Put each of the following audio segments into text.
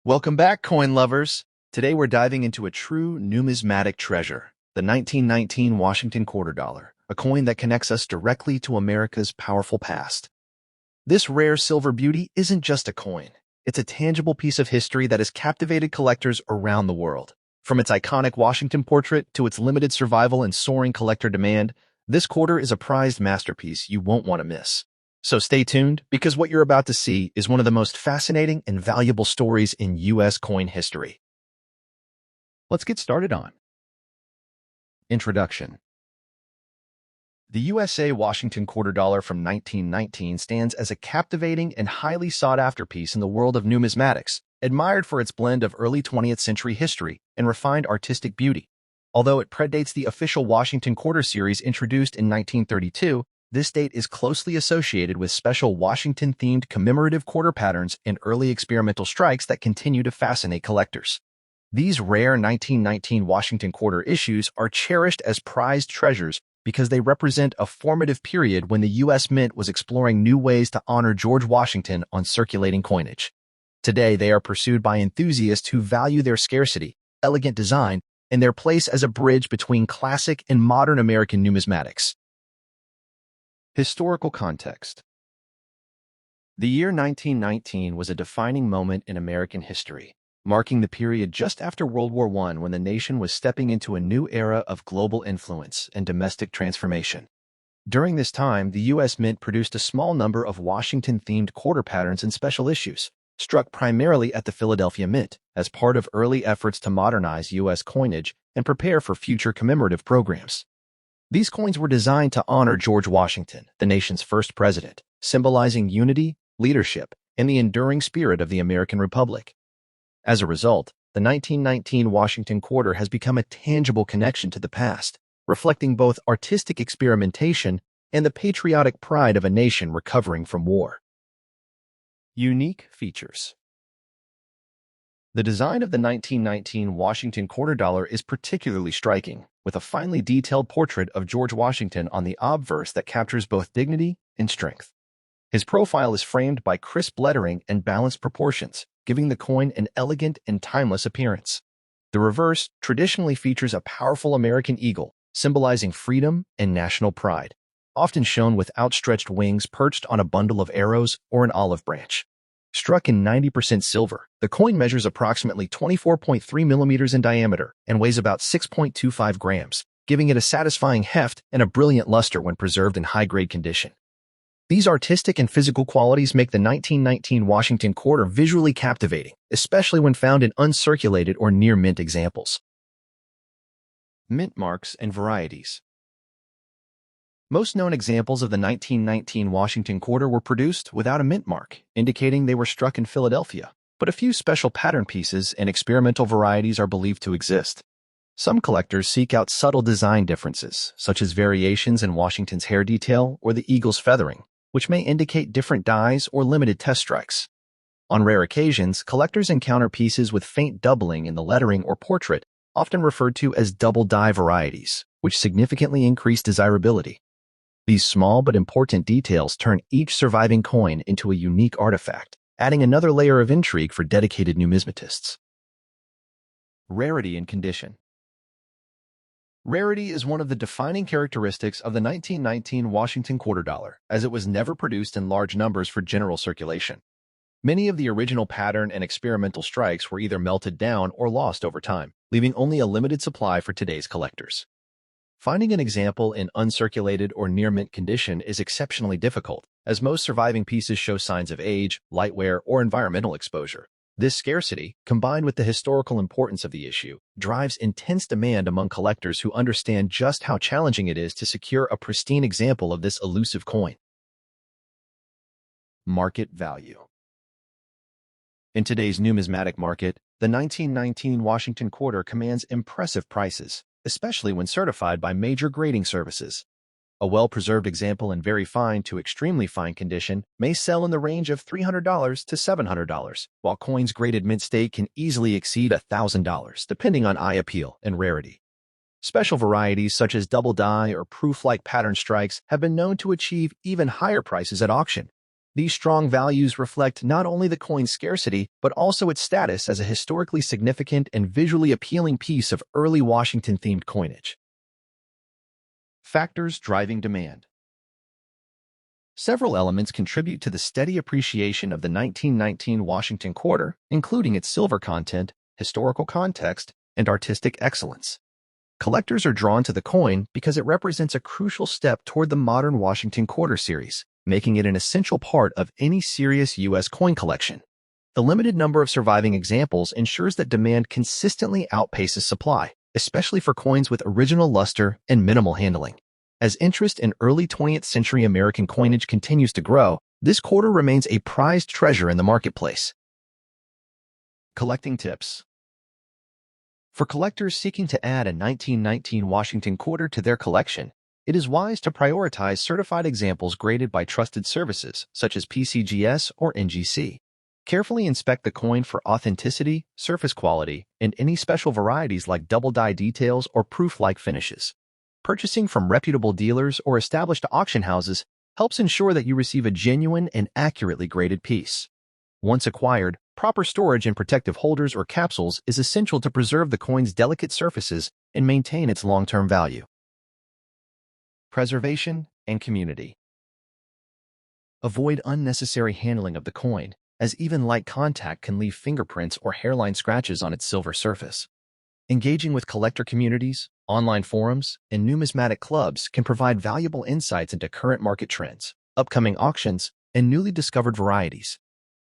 Welcome back, coin lovers. Today we're diving into a true numismatic treasure, the 1919 Washington quarter dollar, a coin that connects us directly to America's powerful past. This rare silver beauty isn't just a coin. It's a tangible piece of history that has captivated collectors around the world. From its iconic Washington portrait to its limited survival and soaring collector demand, this quarter is a prized masterpiece you won't want to miss. So stay tuned, because what you're about to see is one of the most fascinating and valuable stories in U.S. coin history. Let's get started on. Introduction. The USA Washington quarter dollar from 1919 stands as a captivating and highly sought-after piece in the world of numismatics, admired for its blend of early 20th century history and refined artistic beauty. Although it predates the official Washington quarter series introduced in 1932, this date is closely associated with special Washington-themed commemorative quarter patterns and early experimental strikes that continue to fascinate collectors. These rare 1919 Washington quarter issues are cherished as prized treasures because they represent a formative period when the U.S. Mint was exploring new ways to honor George Washington on circulating coinage. Today, they are pursued by enthusiasts who value their scarcity, elegant design, and their place as a bridge between classic and modern American numismatics. Historical context. The year 1919 was a defining moment in American history, marking the period just after World War I when the nation was stepping into a new era of global influence and domestic transformation. During this time, the U.S. Mint produced a small number of Washington-themed quarter patterns and special issues, struck primarily at the Philadelphia Mint, as part of early efforts to modernize U.S. coinage and prepare for future commemorative programs. These coins were designed to honor George Washington, the nation's first president, symbolizing unity, leadership, and the enduring spirit of the American Republic. As a result, the 1919 Washington quarter has become a tangible connection to the past, reflecting both artistic experimentation and the patriotic pride of a nation recovering from war. Unique features. The design of the 1919 Washington quarter dollar is particularly striking, with a finely detailed portrait of George Washington on the obverse that captures both dignity and strength. His profile is framed by crisp lettering and balanced proportions, giving the coin an elegant and timeless appearance. The reverse traditionally features a powerful American eagle, symbolizing freedom and national pride, often shown with outstretched wings perched on a bundle of arrows or an olive branch. Struck in 90% silver, the coin measures approximately 24.3 millimeters in diameter and weighs about 6.25 grams, giving it a satisfying heft and a brilliant luster when preserved in high-grade condition. These artistic and physical qualities make the 1919 Washington quarter visually captivating, especially when found in uncirculated or near-mint examples. Mint marks and varieties. Most known examples of the 1919 Washington quarter were produced without a mint mark, indicating they were struck in Philadelphia, but a few special pattern pieces and experimental varieties are believed to exist. Some collectors seek out subtle design differences, such as variations in Washington's hair detail or the eagle's feathering, which may indicate different dyes or limited test strikes. On rare occasions, collectors encounter pieces with faint doubling in the lettering or portrait, often referred to as double die varieties, which significantly increase desirability. These small but important details turn each surviving coin into a unique artifact, adding another layer of intrigue for dedicated numismatists. Rarity and condition. Rarity is one of the defining characteristics of the 1919 Washington quarter dollar, as it was never produced in large numbers for general circulation. Many of the original pattern and experimental strikes were either melted down or lost over time, leaving only a limited supply for today's collectors. Finding an example in uncirculated or near-mint condition is exceptionally difficult, as most surviving pieces show signs of age, light wear, or environmental exposure. This scarcity, combined with the historical importance of the issue, drives intense demand among collectors who understand just how challenging it is to secure a pristine example of this elusive coin. Market value. In today's numismatic market, the 1919 Washington quarter commands impressive prices, especially when certified by major grading services. A well-preserved example in very fine to extremely fine condition may sell in the range of $300 to $700, while coins graded mint state can easily exceed $1,000, depending on eye appeal and rarity. Special varieties such as double die or proof-like pattern strikes have been known to achieve even higher prices at auction. These strong values reflect not only the coin's scarcity, but also its status as a historically significant and visually appealing piece of early Washington-themed coinage. Factors driving demand. Several elements contribute to the steady appreciation of the 1919 Washington quarter, including its silver content, historical context, and artistic excellence. Collectors are drawn to the coin because it represents a crucial step toward the modern Washington quarter series, making it an essential part of any serious U.S. coin collection. The limited number of surviving examples ensures that demand consistently outpaces supply, especially for coins with original luster and minimal handling. As interest in early 20th century American coinage continues to grow, this quarter remains a prized treasure in the marketplace. Collecting tips. For collectors seeking to add a 1919 Washington quarter to their collection, it is wise to prioritize certified examples graded by trusted services such as PCGS or NGC. Carefully inspect the coin for authenticity, surface quality, and any special varieties like double-die details or proof-like finishes. Purchasing from reputable dealers or established auction houses helps ensure that you receive a genuine and accurately graded piece. Once acquired, proper storage in protective holders or capsules is essential to preserve the coin's delicate surfaces and maintain its long-term value. Preservation and community. Avoid unnecessary handling of the coin, as even light contact can leave fingerprints or hairline scratches on its silver surface. Engaging with collector communities, online forums, and numismatic clubs can provide valuable insights into current market trends, upcoming auctions, and newly discovered varieties.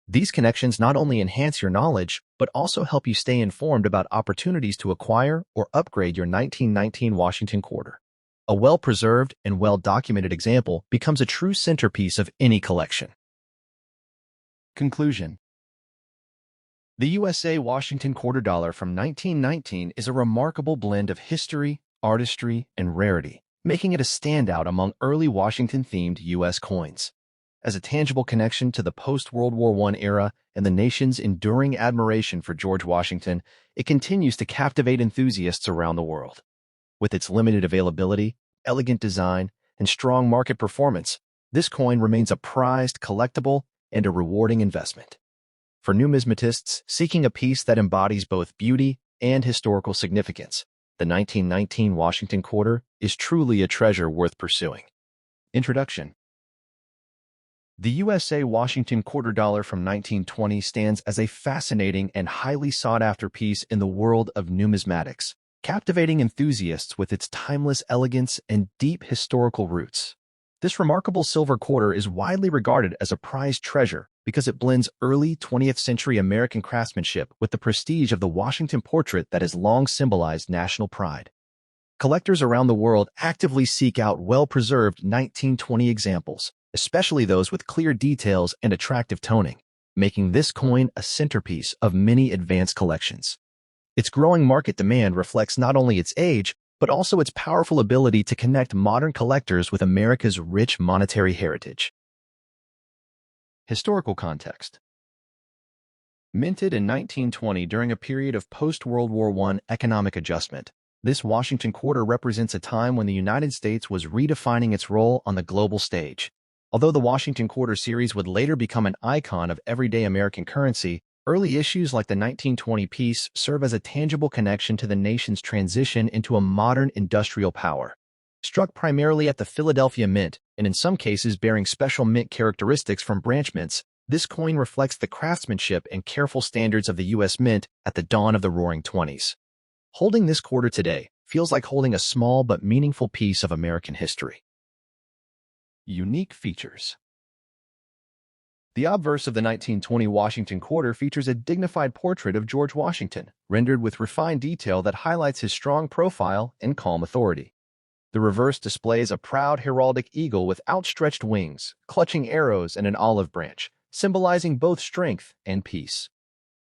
These connections not only enhance your knowledge, but also help you stay informed about opportunities to acquire or upgrade your 1919 Washington quarter. A well-preserved and well-documented example becomes a true centerpiece of any collection. Conclusion. The USA Washington quarter dollar from 1919 is a remarkable blend of history, artistry, and rarity, making it a standout among early Washington-themed U.S. coins. As a tangible connection to the post-World War I era and the nation's enduring admiration for George Washington, it continues to captivate enthusiasts around the world. With its limited availability, elegant design, and strong market performance, this coin remains a prized collectible and a rewarding investment. For numismatists seeking a piece that embodies both beauty and historical significance, the 1919 Washington quarter is truly a treasure worth pursuing. Introduction. The USA Washington quarter dollar from 1920 stands as a fascinating and highly sought-after piece in the world of numismatics, captivating enthusiasts with its timeless elegance and deep historical roots. This remarkable silver quarter is widely regarded as a prized treasure because it blends early 20th century American craftsmanship with the prestige of the Washington portrait that has long symbolized national pride. Collectors around the world actively seek out well-preserved 1920 examples, especially those with clear details and attractive toning, making this coin a centerpiece of many advanced collections. Its growing market demand reflects not only its age, but also its powerful ability to connect modern collectors with America's rich monetary heritage. Historical context. Minted in 1920 during a period of post-World War I economic adjustment, this Washington quarter represents a time when the United States was redefining its role on the global stage. Although the Washington quarter series would later become an icon of everyday American currency, early issues like the 1920 piece serve as a tangible connection to the nation's transition into a modern industrial power. Struck primarily at the Philadelphia Mint, and in some cases bearing special mint characteristics from branch mints, this coin reflects the craftsmanship and careful standards of the U.S. Mint at the dawn of the Roaring Twenties. Holding this quarter today feels like holding a small but meaningful piece of American history. Unique features. The obverse of the 1920 Washington quarter features a dignified portrait of George Washington, rendered with refined detail that highlights his strong profile and calm authority. The reverse displays a proud heraldic eagle with outstretched wings, clutching arrows and an olive branch, symbolizing both strength and peace.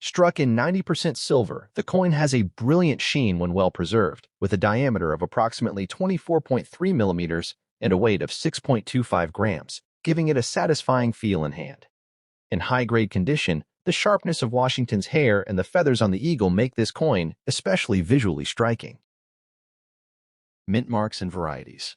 Struck in 90% silver, the coin has a brilliant sheen when well preserved, with a diameter of approximately 24.3 millimeters and a weight of 6.25 grams, giving it a satisfying feel in hand. In high-grade condition, the sharpness of Washington's hair and the feathers on the eagle make this coin especially visually striking. Mint marks and varieties.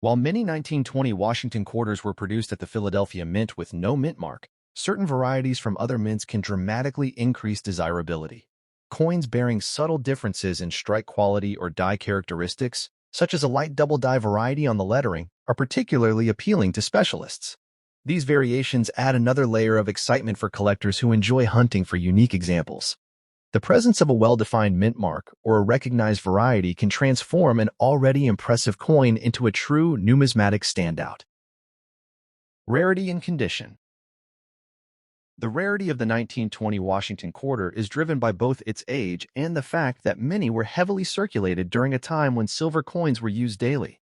While many 1920 Washington quarters were produced at the Philadelphia Mint with no mint mark, certain varieties from other mints can dramatically increase desirability. Coins bearing subtle differences in strike quality or die characteristics, such as a light double die variety on the lettering, are particularly appealing to specialists. These variations add another layer of excitement for collectors who enjoy hunting for unique examples. The presence of a well-defined mint mark or a recognized variety can transform an already impressive coin into a true numismatic standout. Rarity and condition. The rarity of the 1920 Washington quarter is driven by both its age and the fact that many were heavily circulated during a time when silver coins were used daily.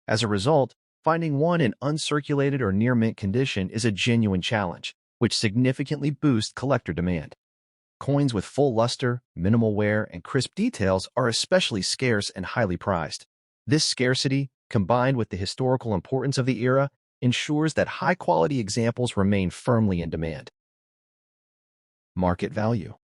As a result, finding one in uncirculated or near-mint condition is a genuine challenge, which significantly boosts collector demand. Coins with full luster, minimal wear, and crisp details are especially scarce and highly prized. This scarcity, combined with the historical importance of the era, ensures that high-quality examples remain firmly in demand. Market value.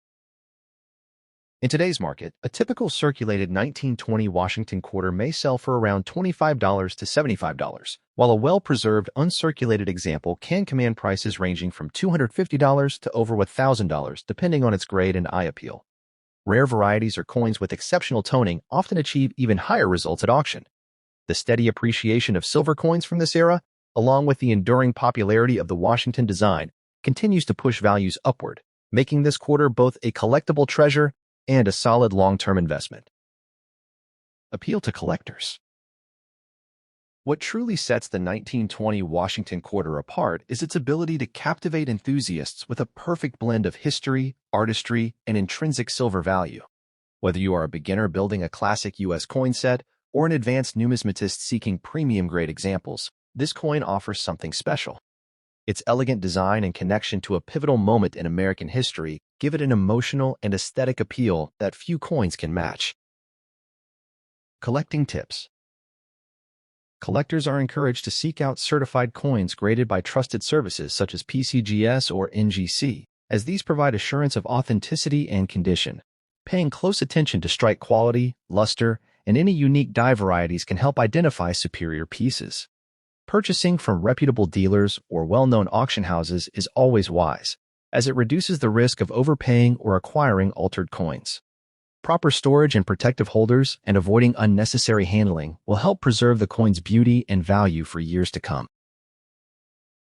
In today's market, a typical circulated 1920 Washington quarter may sell for around $25 to $75, while a well-preserved uncirculated example can command prices ranging from $250 to over $1,000 depending on its grade and eye appeal. Rare varieties or coins with exceptional toning often achieve even higher results at auction. The steady appreciation of silver coins from this era, along with the enduring popularity of the Washington design, continues to push values upward, making this quarter both a collectible treasure and a solid long-term investment. Appeal to collectors. What truly sets the 1920 Washington quarter apart is its ability to captivate enthusiasts with a perfect blend of history, artistry, and intrinsic silver value. Whether you are a beginner building a classic U.S. coin set or an advanced numismatist seeking premium-grade examples, this coin offers something special. Its elegant design and connection to a pivotal moment in American history give it an emotional and aesthetic appeal that few coins can match. Collecting tips. Collectors are encouraged to seek out certified coins graded by trusted services such as PCGS or NGC, as these provide assurance of authenticity and condition. Paying close attention to strike quality, luster, and any unique die varieties can help identify superior pieces. Purchasing from reputable dealers or well-known auction houses is always wise, as it reduces the risk of overpaying or acquiring altered coins. Proper storage and protective holders and avoiding unnecessary handling will help preserve the coin's beauty and value for years to come.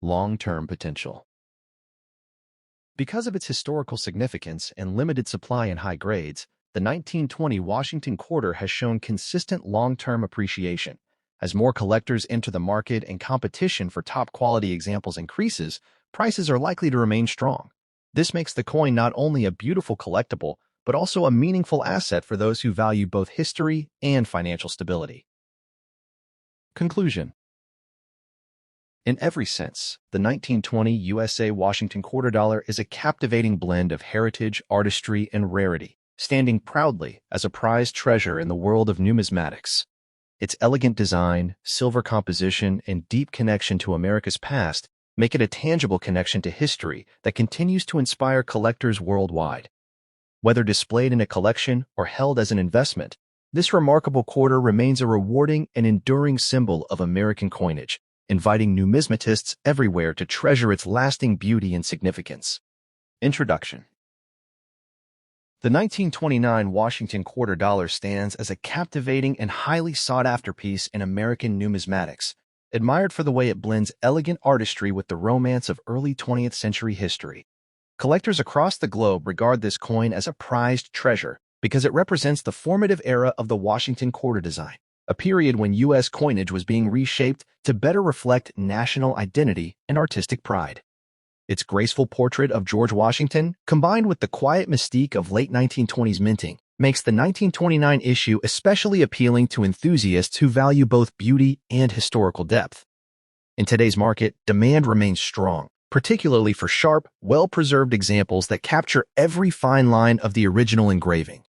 Long-term potential. Because of its historical significance and limited supply in high grades, the 1920 Washington quarter has shown consistent long-term appreciation. As more collectors enter the market and competition for top-quality examples increases, prices are likely to remain strong. This makes the coin not only a beautiful collectible, but also a meaningful asset for those who value both history and financial stability. Conclusion. In every sense, the 1920 USA Washington quarter dollar is a captivating blend of heritage, artistry, and rarity, standing proudly as a prized treasure in the world of numismatics. Its elegant design, silver composition, and deep connection to America's past make it a tangible connection to history that continues to inspire collectors worldwide. Whether displayed in a collection or held as an investment, this remarkable quarter remains a rewarding and enduring symbol of American coinage, inviting numismatists everywhere to treasure its lasting beauty and significance. Introduction. The 1929 Washington quarter dollar stands as a captivating and highly sought-after piece in American numismatics, admired for the way it blends elegant artistry with the romance of early 20th century history. Collectors across the globe regard this coin as a prized treasure because it represents the formative era of the Washington quarter design, a period when U.S. coinage was being reshaped to better reflect national identity and artistic pride. Its graceful portrait of George Washington, combined with the quiet mystique of late 1920s minting, makes the 1929 issue especially appealing to enthusiasts who value both beauty and historical depth. In today's market, demand remains strong, particularly for sharp, well-preserved examples that capture every fine line of the original engraving.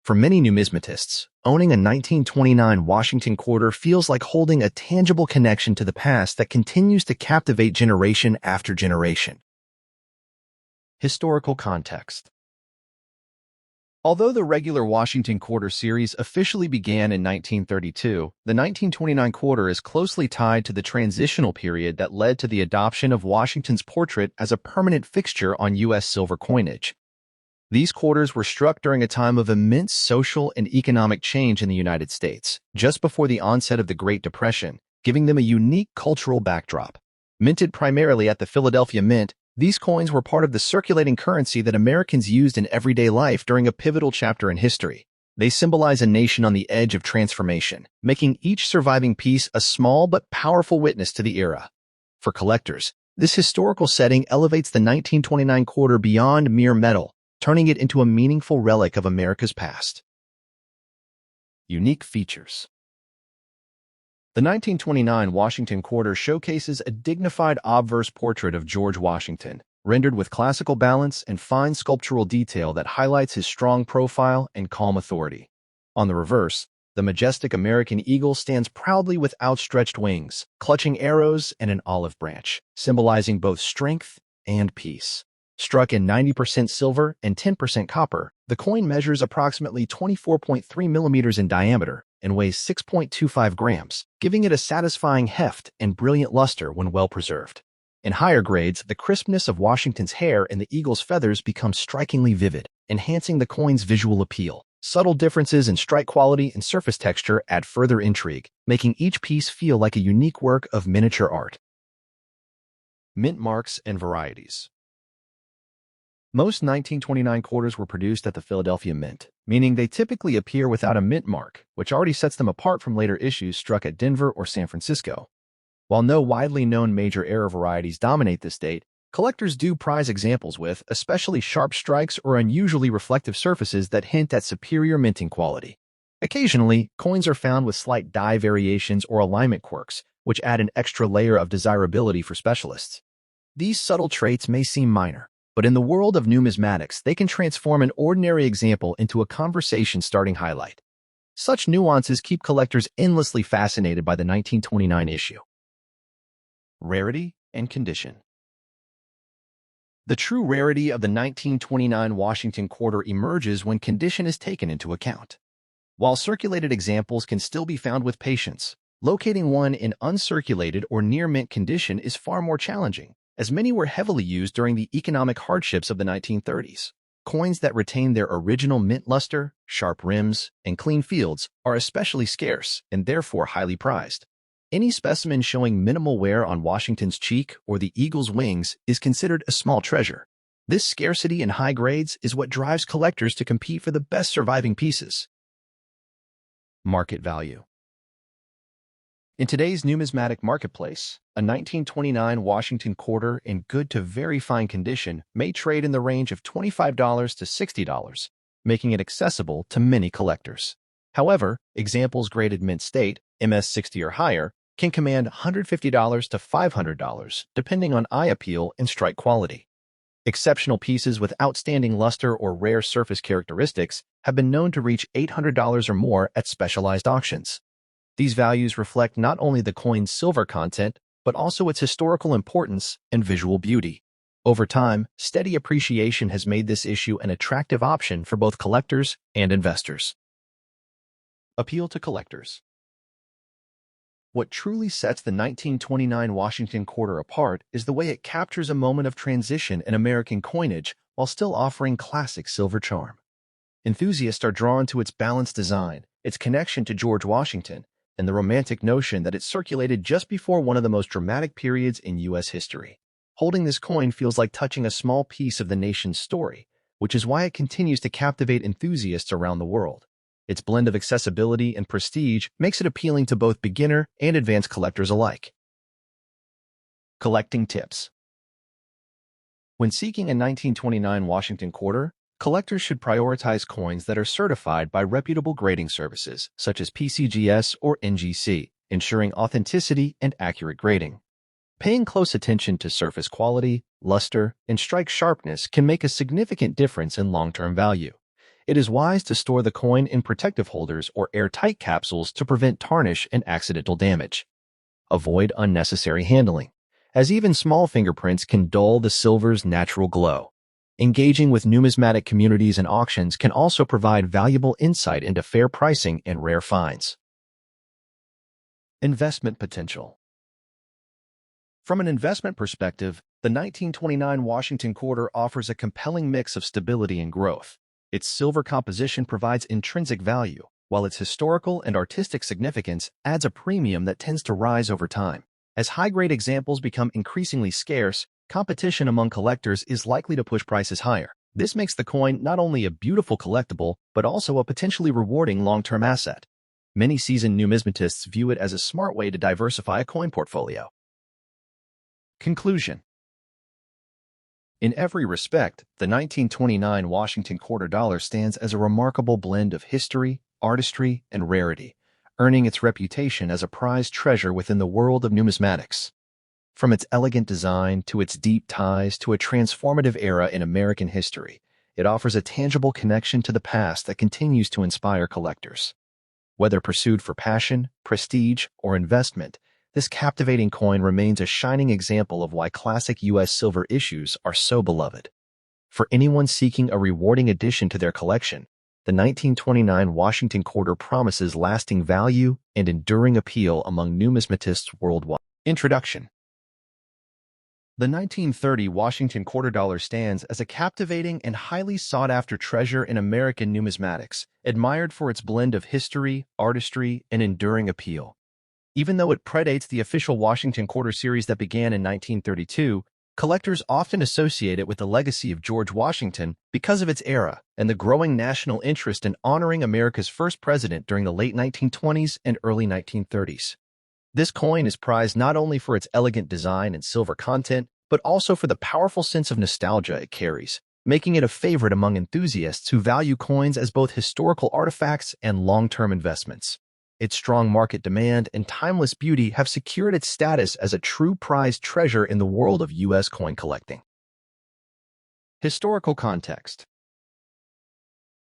For many numismatists, owning a 1929 Washington quarter feels like holding a tangible connection to the past that continues to captivate generation after generation. Historical context. Although the regular Washington quarter series officially began in 1932, the 1929 quarter is closely tied to the transitional period that led to the adoption of Washington's portrait as a permanent fixture on U.S. silver coinage. These quarters were struck during a time of immense social and economic change in the United States, just before the onset of the Great Depression, giving them a unique cultural backdrop. Minted primarily at the Philadelphia Mint, these coins were part of the circulating currency that Americans used in everyday life during a pivotal chapter in history. They symbolize a nation on the edge of transformation, making each surviving piece a small but powerful witness to the era. For collectors, this historical setting elevates the 1929 quarter beyond mere metal, turning it into a meaningful relic of America's past. Unique features. The 1929 Washington quarter showcases a dignified obverse portrait of George Washington, rendered with classical balance and fine sculptural detail that highlights his strong profile and calm authority. On the reverse, the majestic American eagle stands proudly with outstretched wings, clutching arrows and an olive branch, symbolizing both strength and peace. Struck in 90% silver and 10% copper, the coin measures approximately 24.3 millimeters in diameter and weighs 6.25 grams, giving it a satisfying heft and brilliant luster when well preserved. In higher grades, the crispness of Washington's hair and the eagle's feathers become strikingly vivid, enhancing the coin's visual appeal. Subtle differences in strike quality and surface texture add further intrigue, making each piece feel like a unique work of miniature art. Mint marks and varieties. Most 1929 quarters were produced at the Philadelphia Mint, meaning they typically appear without a mint mark, which already sets them apart from later issues struck at Denver or San Francisco. While no widely known major era varieties dominate this date, collectors do prize examples with especially sharp strikes or unusually reflective surfaces that hint at superior minting quality. Occasionally, coins are found with slight die variations or alignment quirks, which add an extra layer of desirability for specialists. These subtle traits may seem minor, but in the world of numismatics, they can transform an ordinary example into a conversation-starting highlight. Such nuances keep collectors endlessly fascinated by the 1929 issue. Rarity and condition. The true rarity of the 1929 Washington quarter emerges when condition is taken into account. While circulated examples can still be found with patience, locating one in uncirculated or near-mint condition is far more challenging, as many were heavily used during the economic hardships of the 1930s. Coins that retain their original mint luster, sharp rims, and clean fields are especially scarce and therefore highly prized. Any specimen showing minimal wear on Washington's cheek or the eagle's wings is considered a small treasure. This scarcity in high grades is what drives collectors to compete for the best surviving pieces. Market value. In today's numismatic marketplace, a 1929 Washington quarter in good to very fine condition may trade in the range of $25 to $60, making it accessible to many collectors. However, examples graded mint state, MS60 or higher, can command $150 to $500, depending on eye appeal and strike quality. Exceptional pieces with outstanding luster or rare surface characteristics have been known to reach $800 or more at specialized auctions. These values reflect not only the coin's silver content, but also its historical importance and visual beauty. Over time, steady appreciation has made this issue an attractive option for both collectors and investors. Appeal to collectors. What truly sets the 1929 Washington quarter apart is the way it captures a moment of transition in American coinage while still offering classic silver charm. Enthusiasts are drawn to its balanced design, its connection to George Washington, and the romantic notion that it circulated just before one of the most dramatic periods in U.S. history. Holding this coin feels like touching a small piece of the nation's story, which is why it continues to captivate enthusiasts around the world. Its blend of accessibility and prestige makes it appealing to both beginner and advanced collectors alike. Collecting tips. When seeking a 1929 Washington quarter, collectors should prioritize coins that are certified by reputable grading services, such as PCGS or NGC, ensuring authenticity and accurate grading. Paying close attention to surface quality, luster, and strike sharpness can make a significant difference in long-term value. It is wise to store the coin in protective holders or airtight capsules to prevent tarnish and accidental damage. Avoid unnecessary handling, as even small fingerprints can dull the silver's natural glow. Engaging with numismatic communities and auctions can also provide valuable insight into fair pricing and rare finds. Investment potential. From an investment perspective, the 1929 Washington Quarter offers a compelling mix of stability and growth. Its silver composition provides intrinsic value, while its historical and artistic significance adds a premium that tends to rise over time. As high-grade examples become increasingly scarce, competition among collectors is likely to push prices higher. This makes the coin not only a beautiful collectible, but also a potentially rewarding long-term asset. Many seasoned numismatists view it as a smart way to diversify a coin portfolio. Conclusion. In every respect, the 1929 Washington Quarter Dollar stands as a remarkable blend of history, artistry, and rarity, earning its reputation as a prized treasure within the world of numismatics. From its elegant design to its deep ties to a transformative era in American history, it offers a tangible connection to the past that continues to inspire collectors. Whether pursued for passion, prestige, or investment, this captivating coin remains a shining example of why classic U.S. silver issues are so beloved. For anyone seeking a rewarding addition to their collection, the 1929 Washington Quarter promises lasting value and enduring appeal among numismatists worldwide. Introduction. The 1930 Washington Quarter Dollar stands as a captivating and highly sought-after treasure in American numismatics, admired for its blend of history, artistry, and enduring appeal. Even though it predates the official Washington Quarter series that began in 1932, collectors often associate it with the legacy of George Washington because of its era and the growing national interest in honoring America's first president during the late 1920s and early 1930s. This coin is prized not only for its elegant design and silver content, but also for the powerful sense of nostalgia it carries, making it a favorite among enthusiasts who value coins as both historical artifacts and long-term investments. Its strong market demand and timeless beauty have secured its status as a true prized treasure in the world of U.S. coin collecting. Historical context.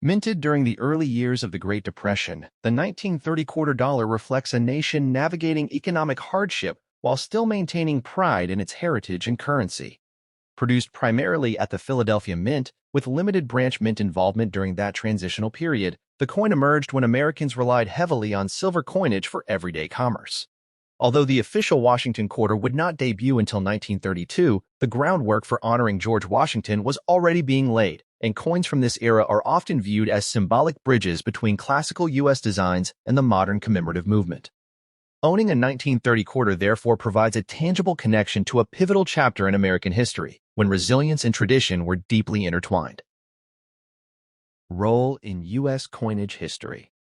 Minted during the early years of the Great Depression, the 1930 quarter dollar reflects a nation navigating economic hardship while still maintaining pride in its heritage and currency. Produced primarily at the Philadelphia Mint, with limited branch mint involvement during that transitional period, the coin emerged when Americans relied heavily on silver coinage for everyday commerce. Although the official Washington Quarter would not debut until 1932, the groundwork for honoring George Washington was already being laid, and coins from this era are often viewed as symbolic bridges between classical U.S. designs and the modern commemorative movement. Owning a 1930 quarter therefore provides a tangible connection to a pivotal chapter in American history, when resilience and tradition were deeply intertwined. Role in U.S. coinage history.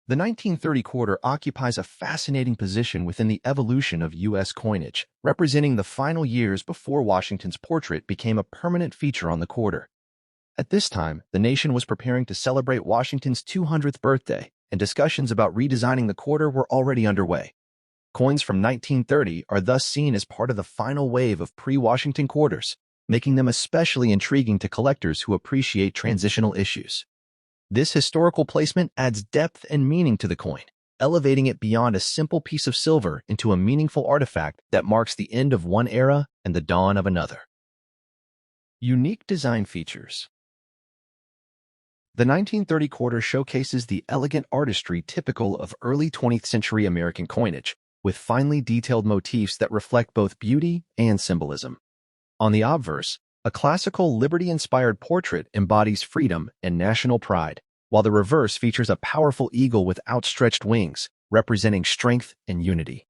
The 1930 quarter occupies a fascinating position within the evolution of U.S. coinage, representing the final years before Washington's portrait became a permanent feature on the quarter. At this time, the nation was preparing to celebrate Washington's 200th birthday, and discussions about redesigning the quarter were already underway. Coins from 1930 are thus seen as part of the final wave of pre-Washington quarters, making them especially intriguing to collectors who appreciate transitional issues. This historical placement adds depth and meaning to the coin, elevating it beyond a simple piece of silver into a meaningful artifact that marks the end of one era and the dawn of another. Unique design features. The 1930 quarter showcases the elegant artistry typical of early 20th century American coinage, with finely detailed motifs that reflect both beauty and symbolism. On the obverse, a classical liberty-inspired portrait embodies freedom and national pride, while the reverse features a powerful eagle with outstretched wings, representing strength and unity.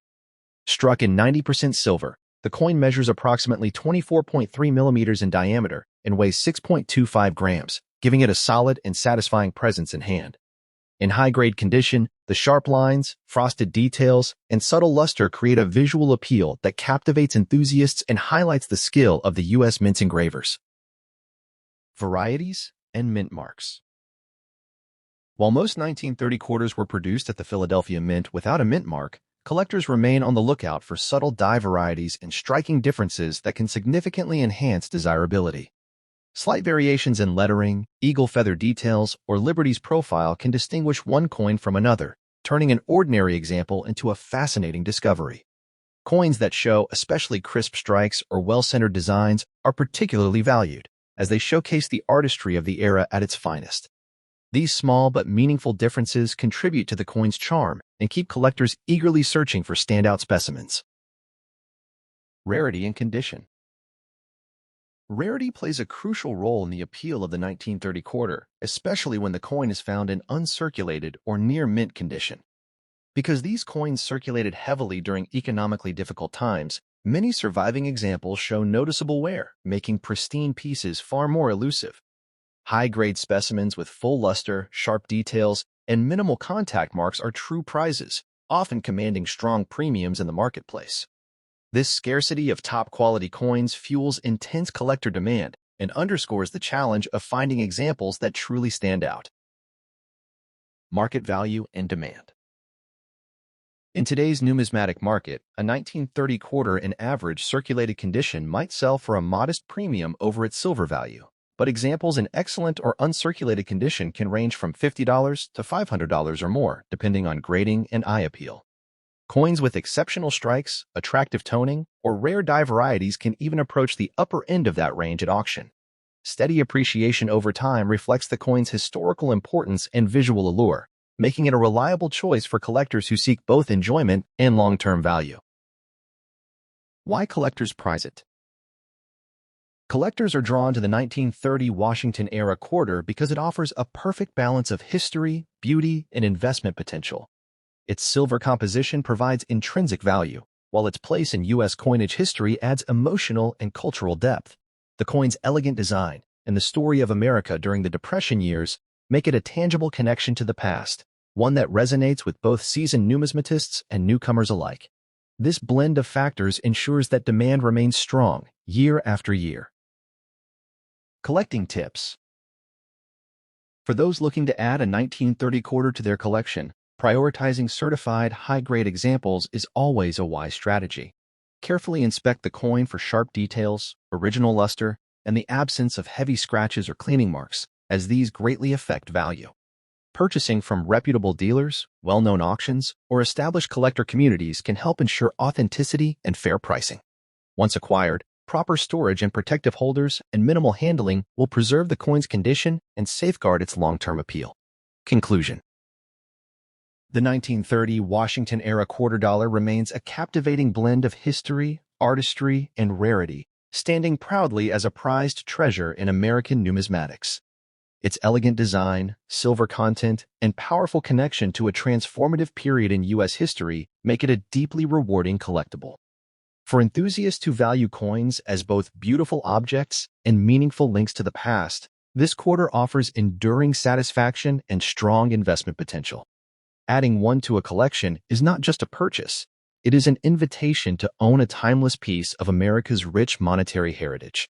Struck in 90% silver, the coin measures approximately 24.3 millimeters in diameter and weighs 6.25 grams, giving it a solid and satisfying presence in hand. In high-grade condition, the sharp lines, frosted details, and subtle luster create a visual appeal that captivates enthusiasts and highlights the skill of the U.S. Mint engravers. Varieties and mint marks. While most 1930 quarters were produced at the Philadelphia Mint without a mint mark, collectors remain on the lookout for subtle die varieties and striking differences that can significantly enhance desirability. Slight variations in lettering, eagle feather details, or Liberty's profile can distinguish one coin from another, turning an ordinary example into a fascinating discovery. Coins that show especially crisp strikes or well-centered designs are particularly valued, as they showcase the artistry of the era at its finest. These small but meaningful differences contribute to the coin's charm and keep collectors eagerly searching for standout specimens. Rarity and condition. Rarity plays a crucial role in the appeal of the 1930 quarter, especially when the coin is found in uncirculated or near-mint condition. Because these coins circulated heavily during economically difficult times, many surviving examples show noticeable wear, making pristine pieces far more elusive. High-grade specimens with full luster, sharp details, and minimal contact marks are true prizes, often commanding strong premiums in the marketplace. This scarcity of top-quality coins fuels intense collector demand and underscores the challenge of finding examples that truly stand out. Market value and demand. In today's numismatic market, a 1930 quarter in average circulated condition might sell for a modest premium over its silver value, but examples in excellent or uncirculated condition can range from $50 to $500 or more, depending on grading and eye appeal. Coins with exceptional strikes, attractive toning, or rare die varieties can even approach the upper end of that range at auction. Steady appreciation over time reflects the coin's historical importance and visual allure, making it a reliable choice for collectors who seek both enjoyment and long-term value. Why collectors prize it? Collectors are drawn to the 1930 Washington-era quarter because it offers a perfect balance of history, beauty, and investment potential. Its silver composition provides intrinsic value, while its place in U.S. coinage history adds emotional and cultural depth. The coin's elegant design and the story of America during the Depression years make it a tangible connection to the past, one that resonates with both seasoned numismatists and newcomers alike. This blend of factors ensures that demand remains strong year after year. Collecting tips. For those looking to add a 1930 quarter to their collection, prioritizing certified high-grade examples is always a wise strategy. Carefully inspect the coin for sharp details, original luster, and the absence of heavy scratches or cleaning marks, as these greatly affect value. Purchasing from reputable dealers, well-known auctions, or established collector communities can help ensure authenticity and fair pricing. Once acquired, proper storage and protective holders and minimal handling will preserve the coin's condition and safeguard its long-term appeal. Conclusion. The 1930 Washington-era quarter dollar remains a captivating blend of history, artistry, and rarity, standing proudly as a prized treasure in American numismatics. Its elegant design, silver content, and powerful connection to a transformative period in U.S. history make it a deeply rewarding collectible. For enthusiasts who value coins as both beautiful objects and meaningful links to the past, this quarter offers enduring satisfaction and strong investment potential. Adding one to a collection is not just a purchase, it is an invitation to own a timeless piece of America's rich monetary heritage.